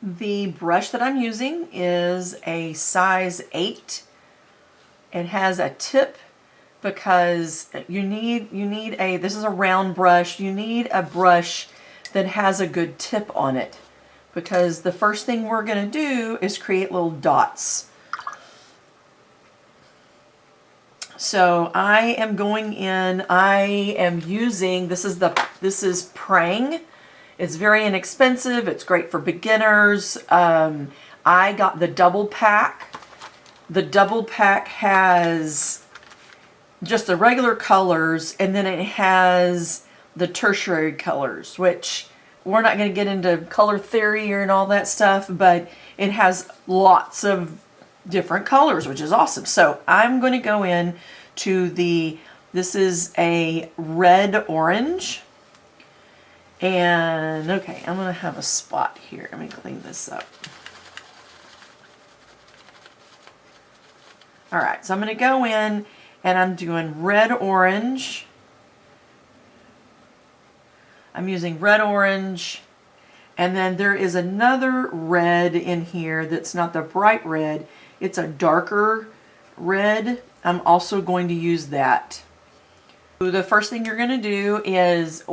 The brush that I'm using is a size 8. It has a tip because you need this is a round brush. You need a brush that has a good tip on it, because the first thing we're going to do is create little dots. So I am going in, I am using, this is Prang. It's very inexpensive. It's great for beginners. I got the double pack. The double pack has just the regular colors, and then it has the tertiary colors, which we're not going to get into color theory and all that stuff, but it has lots of different colors, which is awesome. So I'm going to go in to this is a red orange. And okay, I'm going to have a spot here. Let me clean this up. All right, so I'm going to go in and I'm doing red orange. I'm using red orange, and then there is another red in here that's not the bright red. It's a darker red. I'm also going to use that. The first thing you're going to do is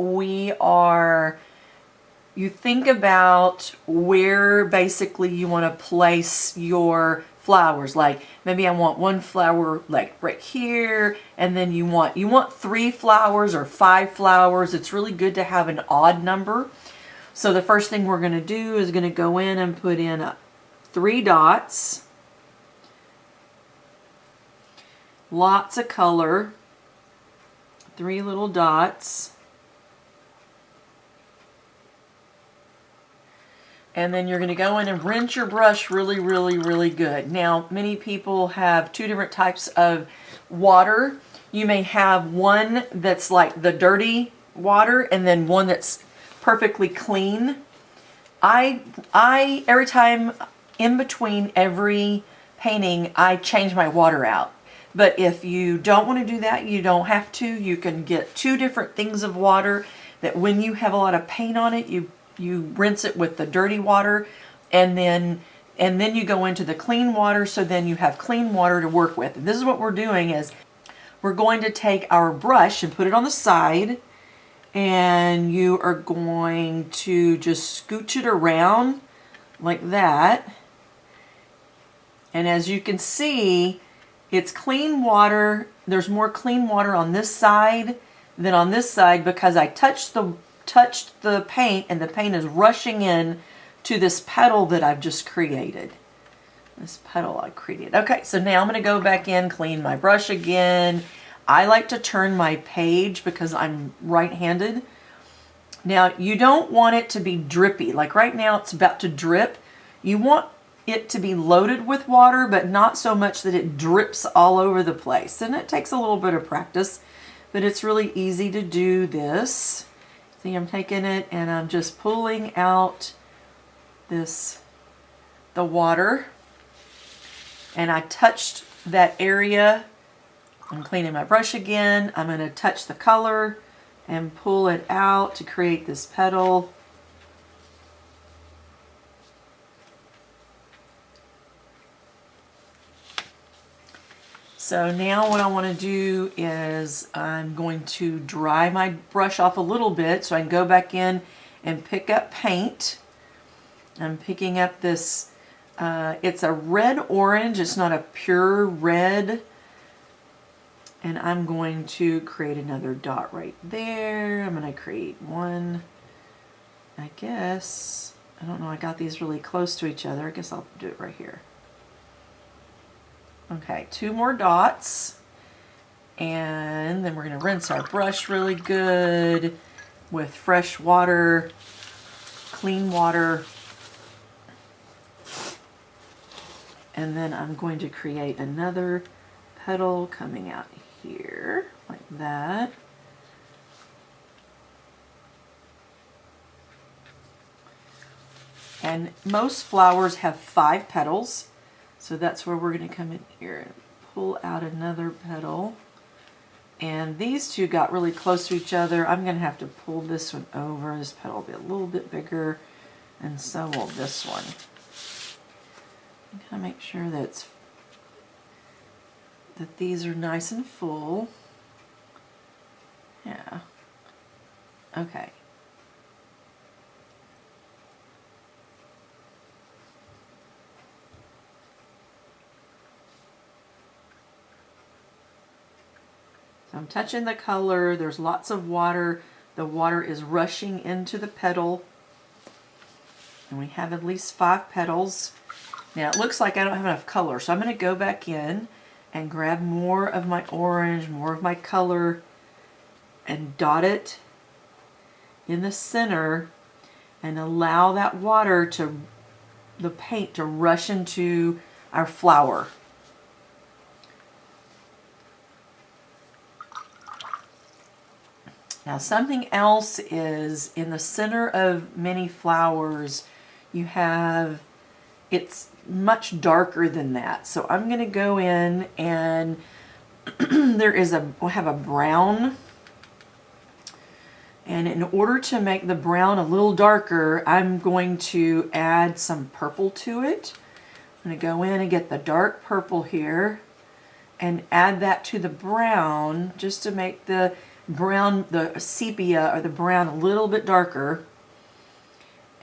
you think about where basically you want to place your flowers. Like maybe I want one flower like right here, and then you want 3 flowers or 5 flowers. It's really good to have an odd number. So the first thing we're going to do is going to go in and put in 3 dots. Lots of color. 3 little dots. And then you're going to go in and rinse your brush really, really, really good. Now, many people have 2 different types of water. You may have one that's like the dirty water, and then one that's perfectly clean. I every time in between every painting, I change my water out. But if you don't want to do that, you don't have to. You can get 2 different things of water that when you have a lot of paint on it, you rinse it with the dirty water, and then you go into the clean water, so then you have clean water to work with. And this is what we're doing is we're going to take our brush and put it on the side, and you are going to just scooch it around like that. And as you can see, it's clean water. There's more clean water on this side than on this side because I touched the paint, and the paint is rushing in to this petal that I've just created. This petal I created. Okay, so now I'm going to go back in, clean my brush again. I like to turn my page because I'm right-handed. Now, you don't want it to be drippy. Like right now, it's about to drip. You want it to be loaded with water, but not so much that it drips all over the place. And it takes a little bit of practice, but it's really easy to do this. See, I'm taking it and I'm just pulling out the water, and I touched that area. I'm cleaning my brush again. I'm going to touch the color and pull it out to create this petal. So now what I want to do is I'm going to dry my brush off a little bit so I can go back in and pick up paint. I'm picking up this, it's a red orange, it's not a pure red. And I'm going to create another dot right there. I'm going to create one, I guess. I don't know, I got these really close to each other. I guess I'll do it right here. Okay, 2 more dots, and then we're going to rinse our brush really good with fresh water, clean water, and then I'm going to create another petal coming out here like that. And most flowers have 5 petals. So that's where we're going to come in here and pull out another petal. And these 2 got really close to each other. I'm going to have to pull this one over. This petal will be a little bit bigger. and so will this one. I'm gonna make sure that these are nice and full. Yeah. Okay. So I'm touching the color. There's lots of water. The water is rushing into the petal. And we have at least 5 petals. Now it looks like I don't have enough color, so I'm going to go back in and grab more of my orange, more of my color, and dot it in the center and allow that water to, the paint to rush into our flower. Now something else is in the center of many flowers, you have, it's much darker than that. So I'm going to go in and we'll have a brown. And in order to make the brown a little darker, I'm going to add some purple to it. I'm going to go in and get the dark purple here and add that to the brown just to make the brown, the sepia or the brown a little bit darker.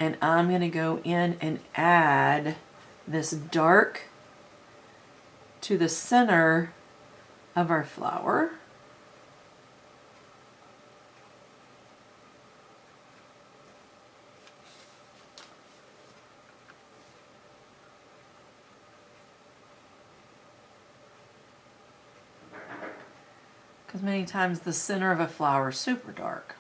And I'm going to go in and add this dark to the center of our flower. Because many times the center of a flower is super dark.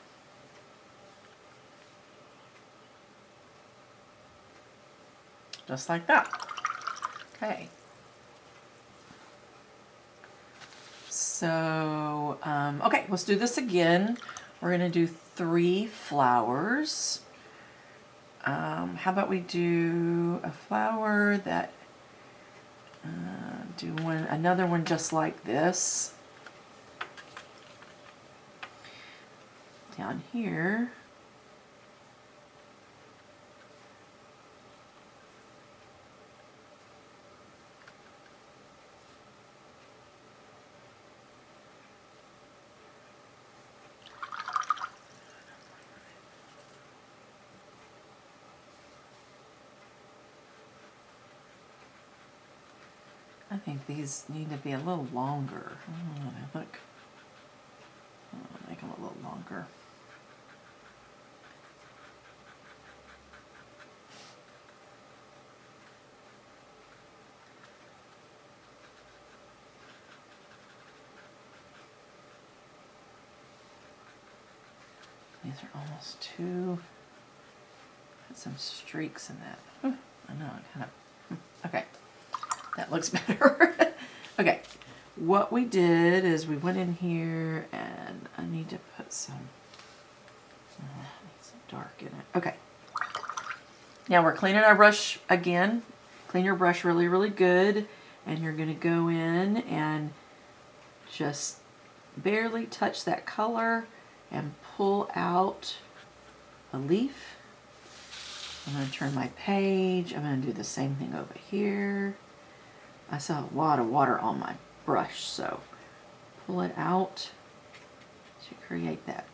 Just like that. Okay. So, okay, let's do this again. We're going to do 3 flowers. How about we do a flower that, do another one just like this. Down here. I think these need to be a little longer. Look, I'll make them a little longer. These are almost too, put some streaks in that. I know, I kind of, okay, that looks better. Okay, what we did is we went in here and I need to put some dark in it. Okay, now we're cleaning our brush again. Clean your brush really, really good, and you're going to go in and just barely touch that color and pull out a leaf. I'm going to turn my page. I'm going to do the same thing over here. I saw a lot of water on my brush, so pull it out to create that.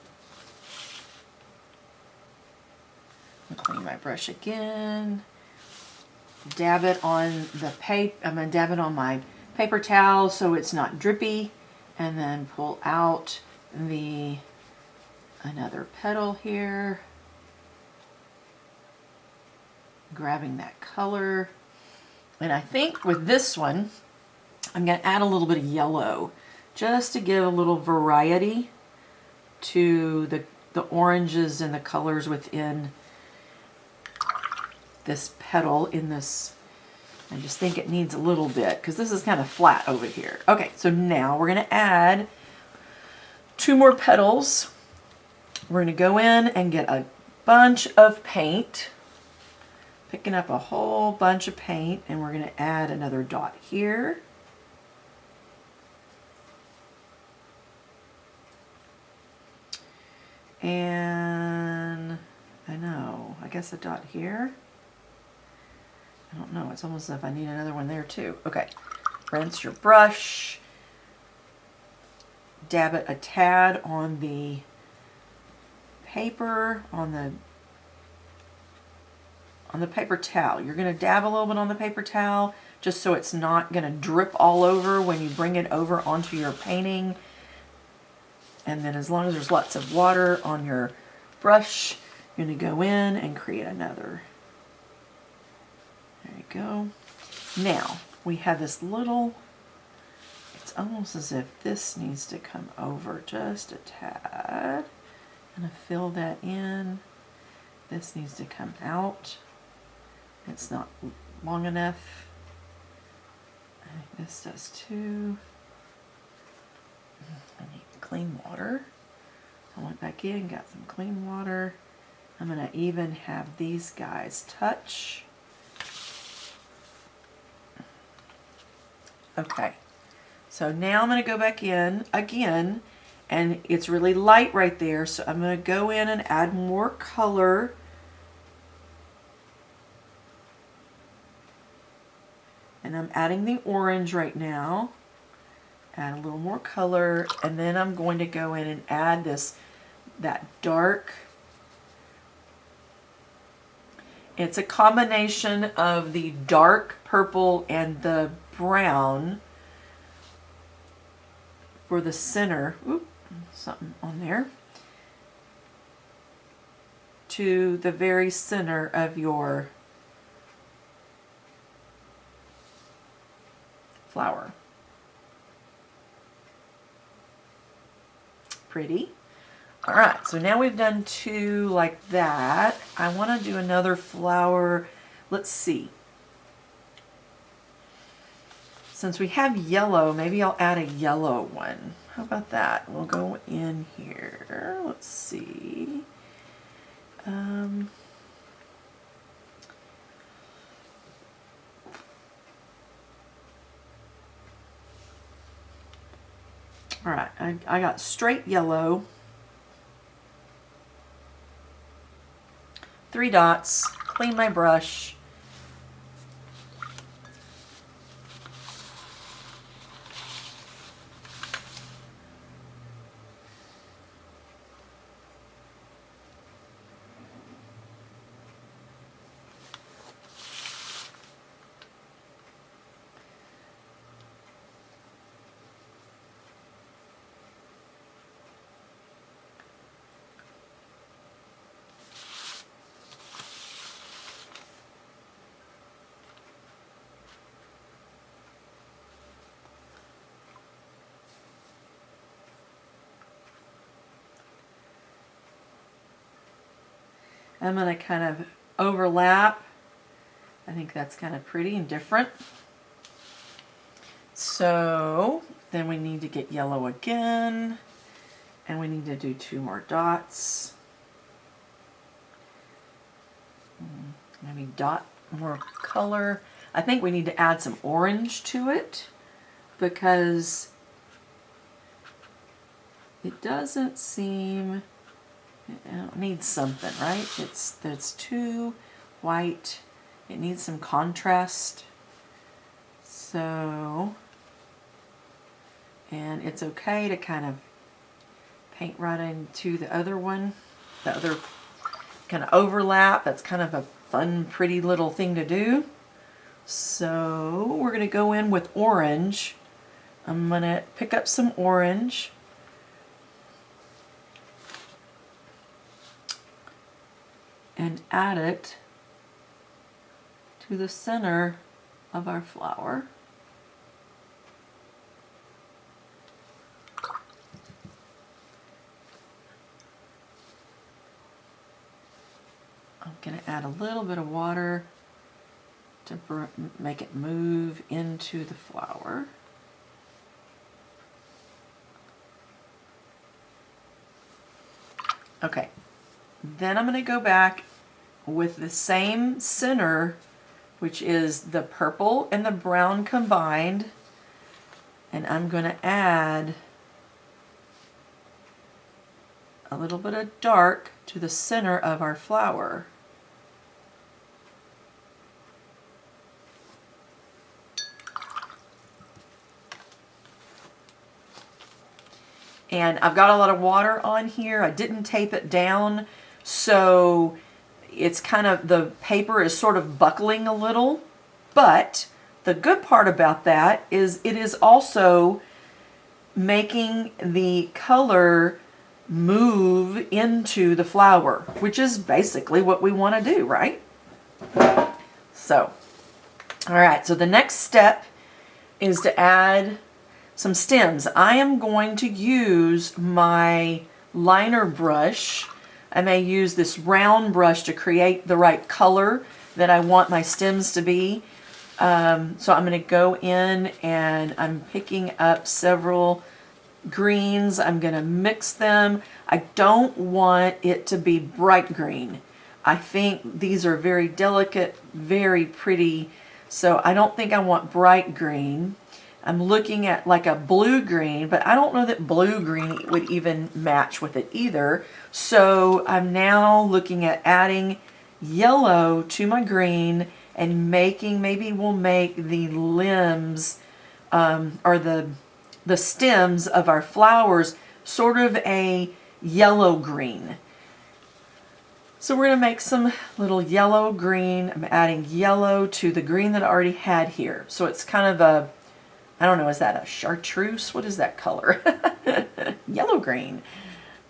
I'm going to clean my brush again. Dab it on the paper. I'm going to dab it on my paper towel so it's not drippy, and then pull out another petal here, grabbing that color. And I think with this one, I'm going to add a little bit of yellow just to give a little variety to the oranges and the colors within this petal in this. I just think it needs a little bit because this is kind of flat over here. Okay, so now we're going to add 2 more petals. We're going to go in and get a bunch of paint, picking up a whole bunch of paint, and we're going to add another dot here. And I know, I guess a dot here. I don't know, it's almost as if I need another one there too. Okay, rinse your brush, dab it a tad on the paper, on the paper towel. You're going to dab a little bit on the paper towel just so it's not going to drip all over when you bring it over onto your painting. And then as long as there's lots of water on your brush, you're going to go in and create another. There you go. Now we have this little, it's almost as if this needs to come over just a tad. I'm going to fill that in. This needs to come out. It's not long enough. I think this does too. I need clean water. I went back in, got some clean water. I'm going to even have these guys touch. Okay, so now I'm going to go back in again, and it's really light right there, so I'm going to go in and add more color. And I'm adding the orange right now. Add a little more color, and then I'm going to go in and add that dark. It's a combination of the dark purple and the brown for the center. Oop, something on there. To the very center of your flower. Pretty. All right, so now we've done two like that. I want to do another flower. Let's see. Since we have yellow, maybe I'll add a yellow one. How about that? We'll go in here. Let's see. All right, I got straight yellow, 3 dots, clean my brush. I'm going to kind of overlap. I think that's kind of pretty and different. So then we need to get yellow again, and we need to do 2 more dots. Maybe dot more color. I think we need to add some orange to it because it doesn't seem, it needs something, right? It's too white. It needs some contrast. So, and it's okay to kind of paint right into the other one, the other kind of overlap. That's kind of a fun, pretty little thing to do. So we're going to go in with orange. I'm going to pick up some orange. And add it to the center of our flower. I'm going to add a little bit of water to make it move into the flower. Okay, then I'm going to go back with the same center, which is the purple and the brown combined, and I'm going to add a little bit of dark to the center of our flower. And I've got a lot of water on here. I didn't tape it down, so it's kind of, the paper is sort of buckling a little. But the good part about that is it is also making the color move into the flower, which is basically what we want to do, right? So, all right, so the next step is to add some stems. I am going to use my liner brush. I may use this round brush to create the right color that I want my stems to be. So I'm going to go in and I'm picking up several greens. I'm going to mix them. I don't want it to be bright green. I think these are very delicate, very pretty, so I don't think I want bright green. I'm looking at like a blue green, but I don't know that blue green would even match with it either. So I'm now looking at adding yellow to my green and making, maybe we'll make the limbs or the stems of our flowers sort of a yellow green. So we're going to make some little yellow green. I'm adding yellow to the green that I already had here. So it's kind of a, I don't know, is that a chartreuse? What is that color? Yellow green.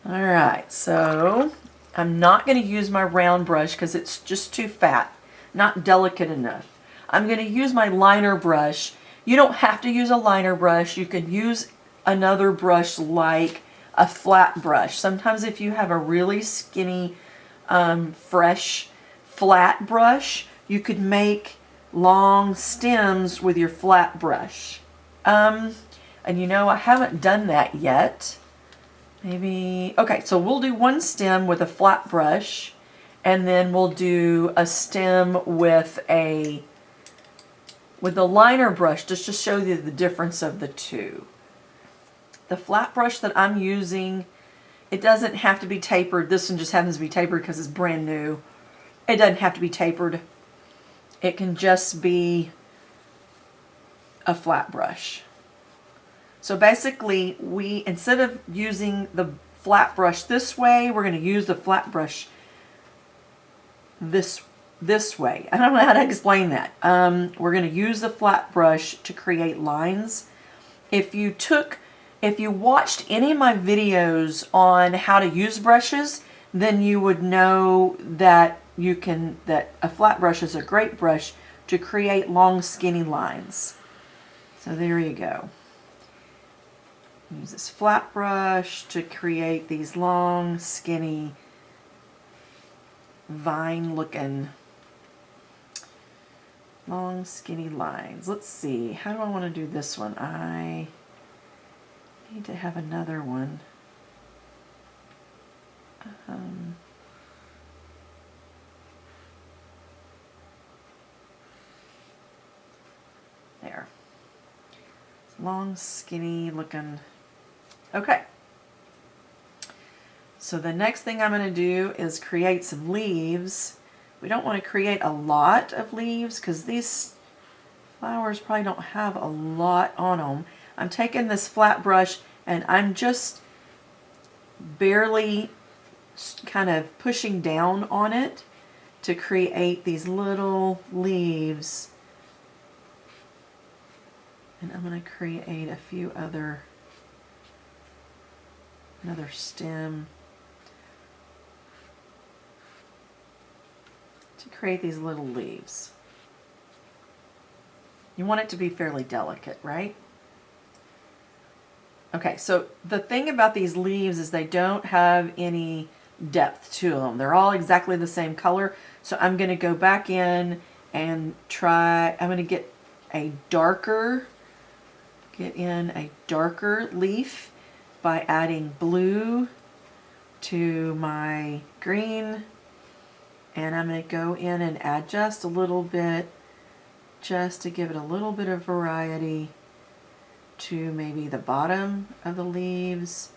All right, so I'm not going to use my round brush because it's just too fat, not delicate enough. I'm going to use my liner brush. You don't have to use a liner brush. You could use another brush like a flat brush. Sometimes if you have a really skinny, fresh, flat brush, you could make long stems with your flat brush. And you know, I haven't done that yet. Maybe, okay, so we'll do one stem with a flat brush, and then we'll do a stem with the liner brush, just to show you the difference of the two. The flat brush that I'm using, it doesn't have to be tapered. This one just happens to be tapered because it's brand new. It doesn't have to be tapered. It can just be a flat brush. So basically, instead of using the flat brush this way, we're going to use the flat brush this way. I don't know how to explain that. We're going to use the flat brush to create lines. If you watched any of my videos on how to use brushes, then you would know that that a flat brush is a great brush to create long, skinny lines. So there you go. Use this flat brush to create these long, skinny, vine-looking, long, skinny lines. Let's see. How do I want to do this one? I need to have another one. There. Long, skinny looking. Okay. So the next thing I'm going to do is create some leaves. We don't want to create a lot of leaves because these flowers probably don't have a lot on them. I'm taking this flat brush and I'm just barely kind of pushing down on it to create these little leaves. And I'm going to create a few another stem to create these little leaves. You want it to be fairly delicate, right? Okay, so the thing about these leaves is they don't have any depth to them. They're all exactly the same color. So I'm going to go back in and I'm going to get in a darker leaf by adding blue to my green. And I'm going to go in and add just a little bit, just to give it a little bit of variety to maybe the bottom of the leaves.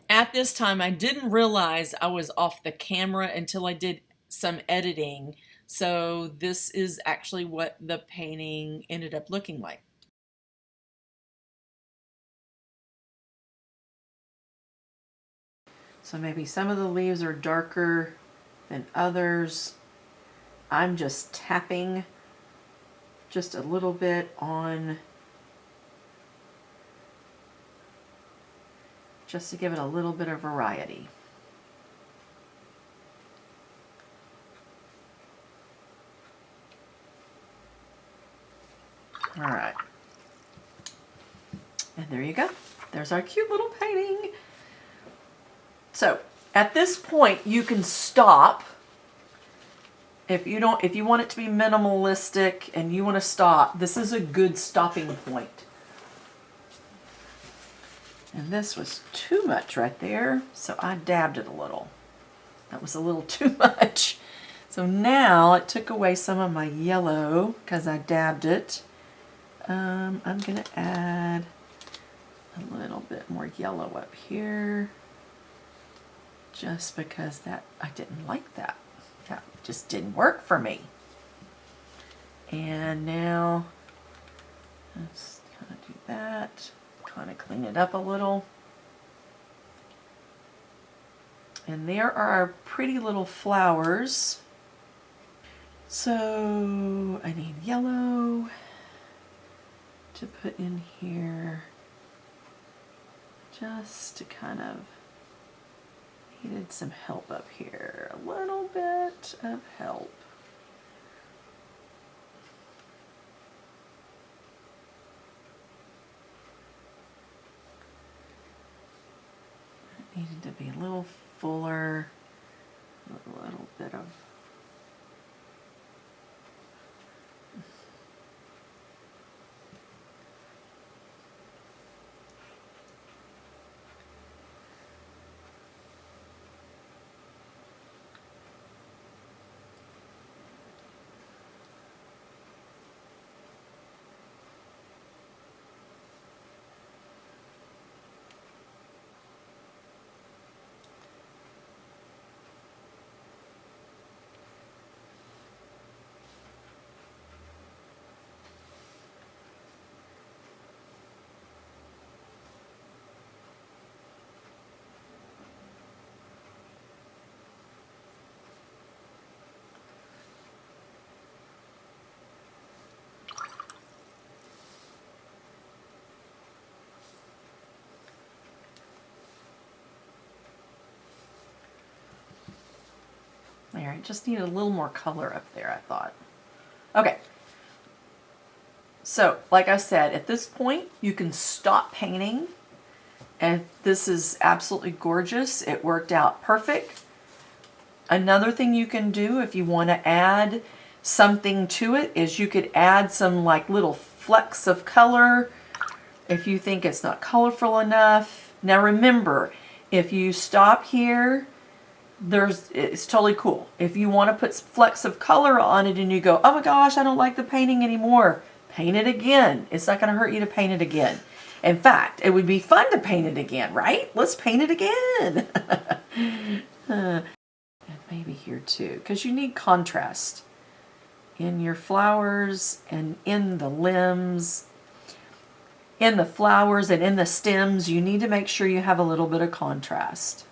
At this time, I didn't realize I was off the camera until I did some editing. So this is actually what the painting ended up looking like. So maybe some of the leaves are darker than others. I'm just tapping just a little bit on, just to give it a little bit of variety. All right. And there you go. There's our cute little painting. So at this point you can stop. If you want it to be minimalistic and you want to stop, this is a good stopping point. And this was too much right there, so I dabbed it a little. That was a little too much. So now it took away some of my yellow because I dabbed it. I'm going to add a little bit more yellow up here, just because I didn't like that. That just didn't work for me. And now let's kind of do that, kind of clean it up a little. And there are our pretty little flowers. So I need yellow to put in here, just to kind of, needed some help up here, a little bit of help. It needed to be a little fuller, a little bit of there. I just need a little more color up there, I thought. Okay. So, like I said, at this point, you can stop painting. And this is absolutely gorgeous. It worked out perfect. Another thing you can do if you want to add something to it is you could add some like little flecks of color if you think it's not colorful enough. Now remember, if you stop here, it's totally cool. If you want to put flecks of color on it and you go, oh my gosh, I don't like the painting anymore, paint it again. It's not going to hurt you to paint it again. In fact, it would be fun to paint it again, right? Let's paint it again. And maybe here too, because you need contrast in your flowers and in the limbs, in the flowers and in the stems. You need to make sure you have a little bit of contrast.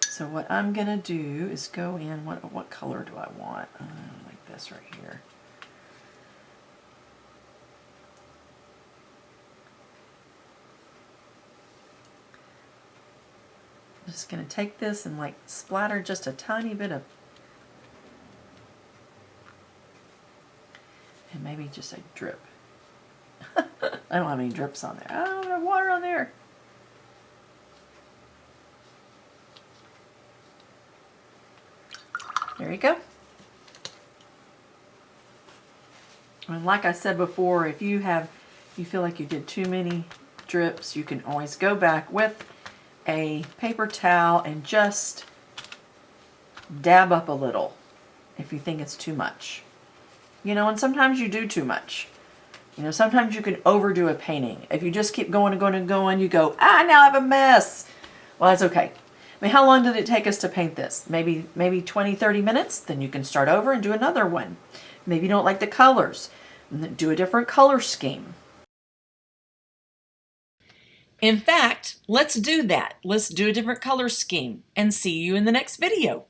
So what I'm going to do is go in, what color do I want? Like this right here. I'm just going to take this and like splatter just a tiny bit of, and maybe just a drip. I don't have any drips on there. I don't have water on there. There you go. And like I said before, if you feel like you did too many drips, you can always go back with a paper towel and just dab up a little if you think it's too much. You know, and sometimes you do too much. You know, sometimes you can overdo a painting. If you just keep going and going and going, you go, now I have a mess. Well, that's okay. I mean, how long did it take us to paint this? Maybe 20, 30 minutes? Then you can start over and do another one. Maybe you don't like the colors. Do a different color scheme. In fact, let's do that. Let's do a different color scheme and see you in the next video.